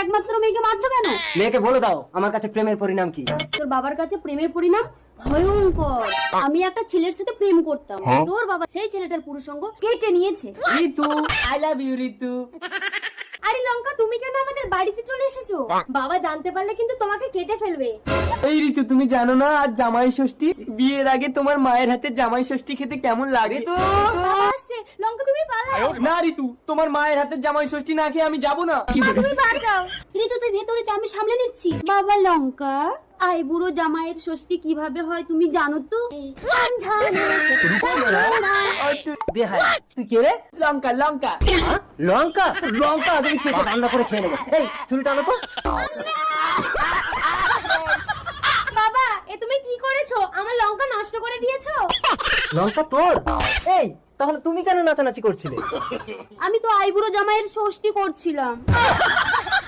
একমাত্র মেয়েকে মারছো কেন? মেয়েকে বলে দাও আমার কাছে প্রেমের পরিণাম কি। তোর বাবার কাছে প্রেমের পরিণাম ভয়ঙ্কর। আমি একটা ছেলের সাথে প্রেম করতাম, তোর বাবা সেই ছেলেটার পুরুষাঙ্গ কেটে নিয়েছে। ঋতু, আই লাভ ইউ ঋতু। আরে লঙ্কা, তুমি কেন আমাদের বাড়িতে চলে এসেছো? বাবা জানতে পারলে কিন্তু তোমাকে কেটে ফেলবে। এই ঋতু, তুমি জানো না আজ জামাই ষষ্ঠী? বিয়ের আগে তোমার মায়ের হাতে জামাই ষষ্ঠী খেতে কেমন লাগে? তো বাবা আসছে, লঙ্কা তুমি পালাও। না ঋতু, তোমার মায়ের হাতে জামাই ষষ্ঠী না খেয়ে আমি যাবো না। মা, তুমি বাঁচাও। ঋতু তুই ভেতরে যা, আমি সামলে নিচ্ছি। বাবা লঙ্কা, আই বুড়ো জামাইয়ের ষষ্ঠী কিভাবে হয় তুমি জানো তো? বেহায়া, তুই কে রে? লঙ্কা লঙ্কা। লঙ্কা লঙ্কা তুমি কেটে রান্না করে খেয়ে নেবো। এই ছুরি টানো তো। বাবা, এ তুমি কি করেছো? আমার লঙ্কা নষ্ট করে দিয়েছো। লঙ্কা তোর? এই তাহলে তুমি কেন নাচানাচি করছিলে? আমি তো আই বুড়ো জামাইয়ের ষষ্ঠী করছিলাম।